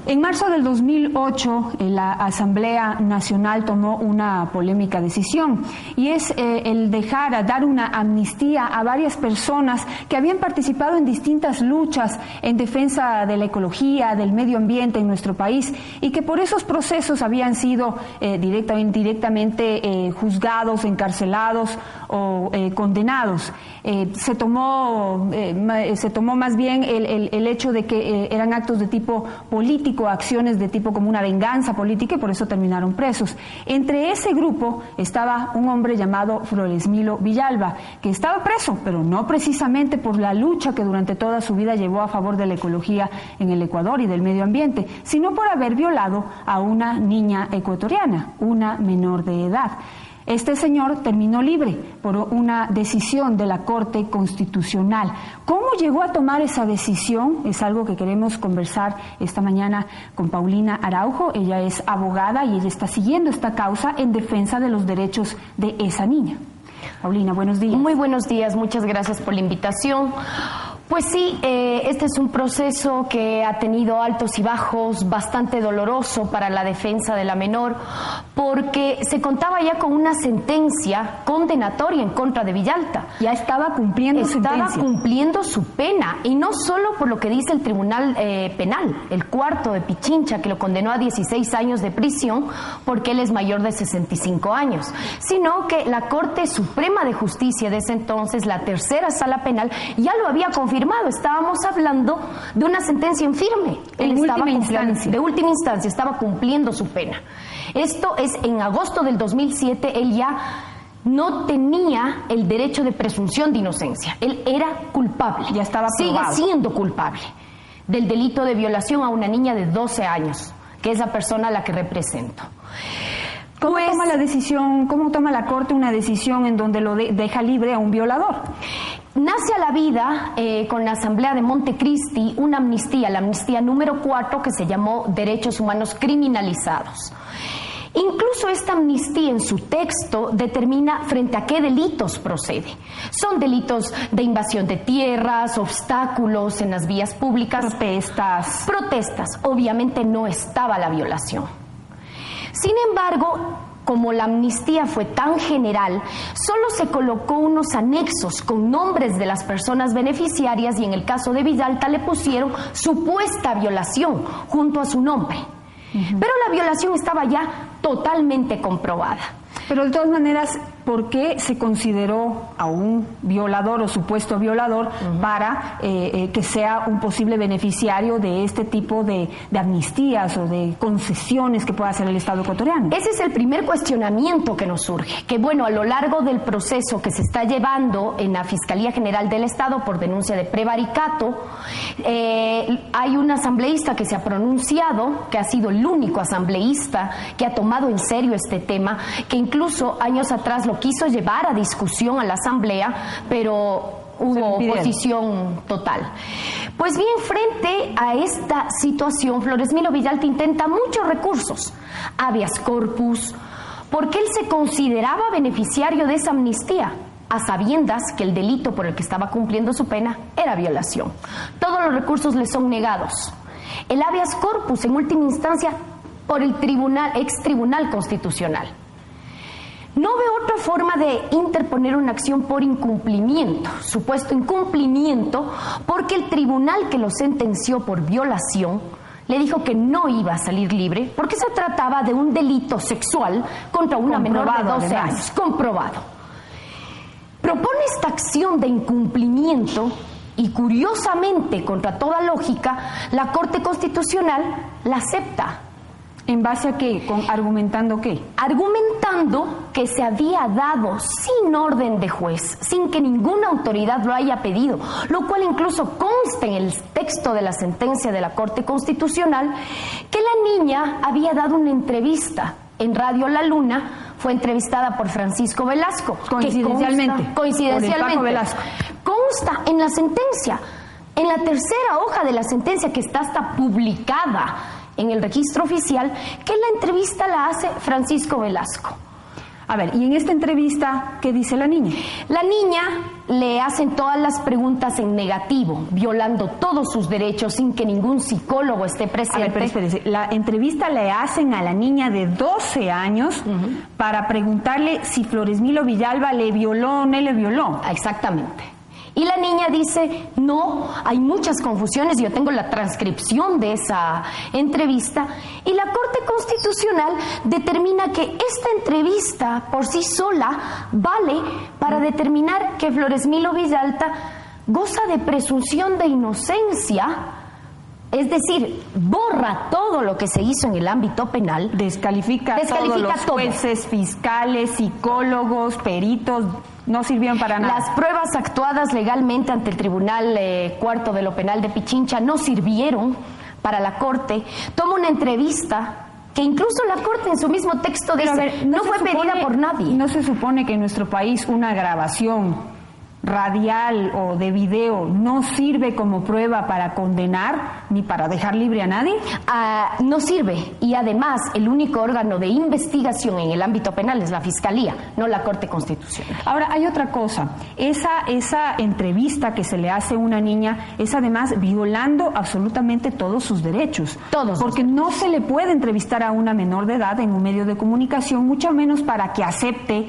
En marzo del 2008, la Asamblea Nacional tomó una polémica decisión y es el dar una amnistía a varias personas que habían participado en distintas luchas en defensa de la ecología, del medio ambiente en nuestro país y que por esos procesos habían sido directamente juzgados, encarcelados o condenados. Se tomó más bien el hecho de que eran actos de tipo político, acciones de tipo como una venganza política y por eso terminaron presos. Entre ese grupo estaba un hombre llamado Floresmilo Villalba, que estaba preso, pero no precisamente por la lucha que durante toda su vida llevó a favor de la ecología en el Ecuador y del medio ambiente, sino por haber violado a una niña ecuatoriana, una menor de edad. Este señor terminó libre por una decisión de la Corte Constitucional. ¿Cómo llegó a tomar esa decisión? Es algo que queremos conversar esta mañana con Paulina Araujo. Ella es abogada y ella está siguiendo esta causa en defensa de los derechos de esa niña. Paulina, buenos días. Muy buenos días, muchas gracias por la invitación. Pues sí, este es un proceso que ha tenido altos y bajos, bastante doloroso para la defensa de la menor, porque se contaba ya con una sentencia condenatoria en contra de Villalta. Ya estaba cumpliendo cumpliendo su pena, y no solo por lo que dice el Tribunal Penal, el cuarto de Pichincha, que lo condenó a 16 años de prisión porque él es mayor de 65 años, sino que la Corte Suprema de Justicia de ese entonces, la tercera sala penal, ya lo había confirmado. Estábamos hablando de una sentencia en firme. De última instancia, estaba cumpliendo su pena. Esto es en agosto del 2007, él ya no tenía el derecho de presunción de inocencia. Él era culpable. Ya estaba probado. Sigue siendo culpable del delito de violación a una niña de 12 años, que es la persona a la que represento. ¿Cómo toma la Corte una decisión en donde lo deja libre a un violador? Nace a la vida con la Asamblea de Montecristi una amnistía, la amnistía número 4, que se llamó Derechos Humanos Criminalizados. Incluso esta amnistía en su texto determina frente a qué delitos procede. Son delitos de invasión de tierras, obstáculos en las vías públicas. Protestas. Obviamente no estaba la violación. Sin embargo, como la amnistía fue tan general, solo se colocó unos anexos con nombres de las personas beneficiarias y en el caso de Villalta le pusieron supuesta violación junto a su nombre. Pero la violación estaba ya totalmente comprobada. Pero de todas maneras, ¿por qué se consideró a un violador o supuesto violador para que sea un posible beneficiario de este tipo de amnistías o de concesiones que pueda hacer el Estado ecuatoriano? Ese es el primer cuestionamiento que nos surge, que bueno, a lo largo del proceso que se está llevando en la Fiscalía General del Estado por denuncia de prevaricato, hay un asambleísta que se ha pronunciado, que ha sido el único asambleísta que ha tomado en serio este tema, que incluso años atrás lo quiso llevar a discusión a la Asamblea, pero hubo oposición total. Pues bien, frente a esta situación, Floresmilo Villalta intenta muchos recursos, habeas corpus, porque él se consideraba beneficiario de esa amnistía, a sabiendas que el delito por el que estaba cumpliendo su pena era violación. Todos los recursos le son negados. El habeas corpus, en última instancia, por el ex Tribunal Constitucional. No veo otra forma de interponer una acción por incumplimiento, supuesto incumplimiento, porque el tribunal que lo sentenció por violación le dijo que no iba a salir libre porque se trataba de un delito sexual contra una menor de 12 años, comprobado. Propone esta acción de incumplimiento y, curiosamente, contra toda lógica, la Corte Constitucional la acepta. ¿En base a qué? ¿Argumentando qué? Argumentando que se había dado sin orden de juez, sin que ninguna autoridad lo haya pedido, lo cual incluso consta en el texto de la sentencia de la Corte Constitucional, que la niña había dado una entrevista en Radio La Luna, fue entrevistada por Francisco Velasco. Coincidencialmente. Consta en la sentencia, en la tercera hoja de la sentencia que está hasta publicada en el registro oficial, que la entrevista la hace Francisco Velasco. A ver, y en esta entrevista, ¿qué dice la niña? La niña le hacen todas las preguntas en negativo, violando todos sus derechos sin que ningún psicólogo esté presente. A ver, pero espérese, la entrevista le hacen a la niña de 12 años para preguntarle si Floresmilo Villalba le violó o no le violó. Exactamente. Y la niña dice, no, hay muchas confusiones, yo tengo la transcripción de esa entrevista, y la Corte Constitucional determina que esta entrevista por sí sola vale para determinar que Floresmilo Villalta goza de presunción de inocencia, es decir, borra todo lo que se hizo en el ámbito penal. Descalifica todos los jueces, fiscales, psicólogos, peritos. No sirvieron para nada. Las pruebas actuadas legalmente ante el Tribunal Cuarto de lo Penal de Pichincha no sirvieron para la Corte. Toma una entrevista que incluso la Corte en su mismo texto dice, no fue pedida por nadie. ¿No se supone que en nuestro país una grabación radial o de video no sirve como prueba para condenar ni para dejar libre a nadie? No sirve, y además el único órgano de investigación en el ámbito penal es la Fiscalía, no la Corte Constitucional. Ahora, hay otra cosa, esa entrevista que se le hace a una niña es además violando absolutamente todos sus derechos. Todos. Porque no se le puede entrevistar a una menor de edad en un medio de comunicación, mucho menos para que acepte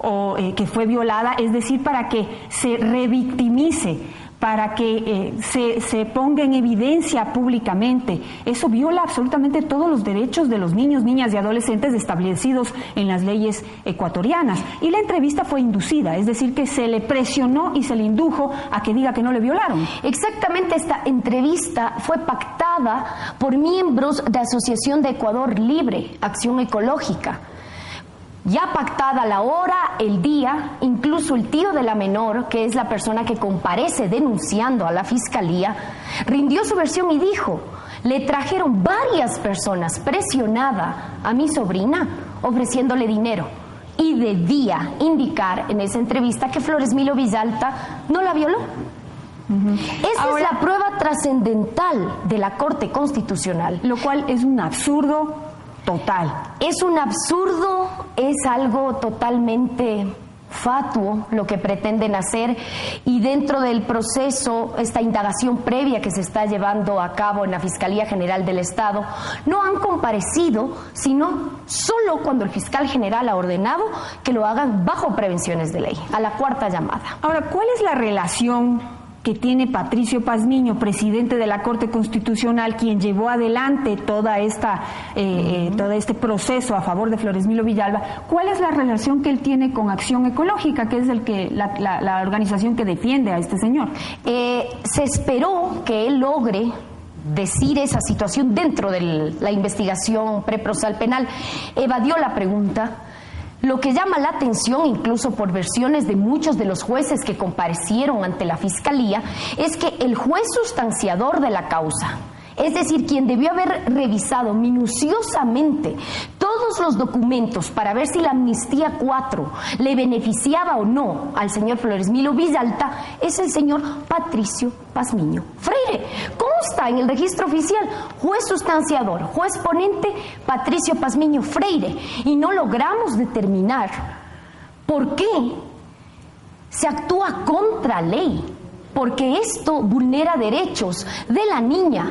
o que fue violada, es decir, para que se revictimice, para que se ponga en evidencia públicamente. Eso viola absolutamente todos los derechos de los niños, niñas y adolescentes establecidos en las leyes ecuatorianas. Y la entrevista fue inducida, es decir, que se le presionó y se le indujo a que diga que no le violaron. Exactamente, esta entrevista fue pactada por miembros de Asociación de Ecuador Libre, Acción Ecológica. Ya pactada la hora, el día, incluso el tío de la menor, que es la persona que comparece denunciando a la Fiscalía, rindió su versión y dijo, le trajeron varias personas presionada a mi sobrina ofreciéndole dinero. Y de día indicar en esa entrevista que Floresmilo Villalta no la violó. Esa es la prueba trascendental de la Corte Constitucional. Lo cual es un absurdo total. Es un absurdo, es algo totalmente fatuo lo que pretenden hacer, y dentro del proceso, esta indagación previa que se está llevando a cabo en la Fiscalía General del Estado, no han comparecido, sino solo cuando el fiscal general ha ordenado que lo hagan bajo prevenciones de ley, a la cuarta llamada. Ahora, ¿cuál es la relación que tiene Patricio Pazmiño, presidente de la Corte Constitucional, quien llevó adelante todo este proceso a favor de Floresmilo Villalba? ¿Cuál es la relación que él tiene con Acción Ecológica, que es la organización que defiende a este señor? Se esperó que él logre decir esa situación dentro de la investigación preprocesal penal. Evadió la pregunta. Lo que llama la atención, incluso por versiones de muchos de los jueces que comparecieron ante la Fiscalía, es que el juez sustanciador de la causa, es decir, quien debió haber revisado minuciosamente todos los documentos para ver si la amnistía 4 le beneficiaba o no al señor Floresmilo Villalta, es el señor Patricio Pazmiño Freire. Consta en el registro oficial, juez sustanciador, juez ponente, Patricio Pazmiño Freire, y no logramos determinar por qué se actúa contra ley, porque esto vulnera derechos de la niña,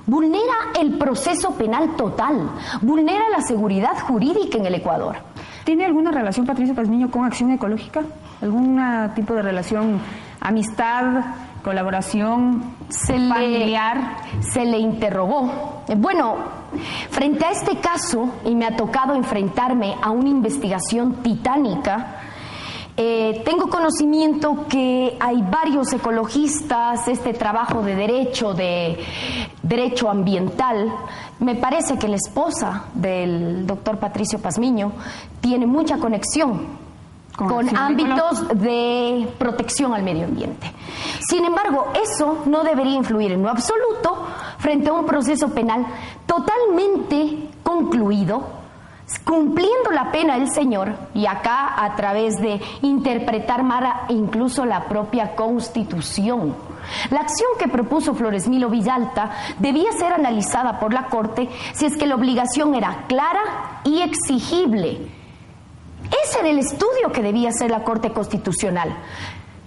vulnera el proceso penal total, vulnera la seguridad jurídica en el Ecuador. ¿Tiene alguna relación Patricio Pazmiño con Acción Ecológica? ¿Algún tipo de relación, amistad, colaboración familiar? Se le interrogó. Bueno, frente a este caso, y me ha tocado enfrentarme a una investigación titánica, tengo conocimiento que hay varios ecologistas, este trabajo de derecho ambiental. Me parece que la esposa del doctor Patricio Pazmiño tiene mucha conexión con ámbitos de protección al medio ambiente. Sin embargo, eso no debería influir en lo absoluto frente a un proceso penal totalmente concluido, cumpliendo la pena el señor, y acá a través de interpretar mal incluso la propia Constitución. La acción que propuso Floresmilo Villalta debía ser analizada por la Corte si es que la obligación era clara y exigible. Ese era el estudio que debía hacer la Corte Constitucional.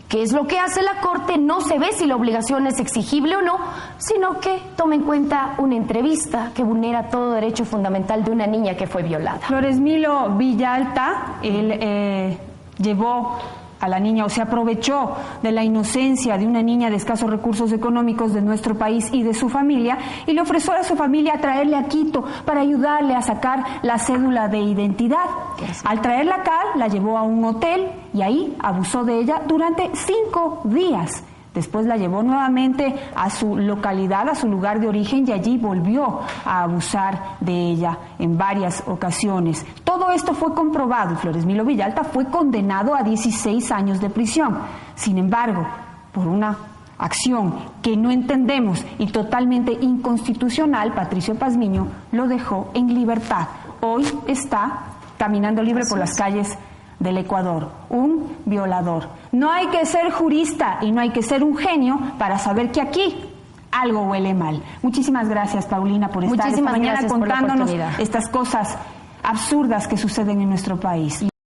¿Qué es lo que hace la Corte? No se ve si la obligación es exigible o no, sino que toma en cuenta una entrevista que vulnera todo derecho fundamental de una niña que fue violada. Floresmilo Villalta, él llevó a la niña, o se aprovechó de la inocencia de una niña de escasos recursos económicos de nuestro país y de su familia, y le ofreció a su familia traerle a Quito para ayudarle a sacar la cédula de identidad. Al traerla acá, la llevó a un hotel y ahí abusó de ella durante 5 días. Después la llevó nuevamente a su localidad, a su lugar de origen, y allí volvió a abusar de ella en varias ocasiones. Todo esto fue comprobado y Floresmilo Villalta fue condenado a 16 años de prisión. Sin embargo, por una acción que no entendemos y totalmente inconstitucional, Patricio Pazmiño lo dejó en libertad. Hoy está caminando libre por las calles del Ecuador, un violador. No hay que ser jurista y no hay que ser un genio para saber que aquí algo huele mal. Muchísimas gracias, Paulina, por estar esta mañana contándonos estas cosas absurdas que suceden en nuestro país.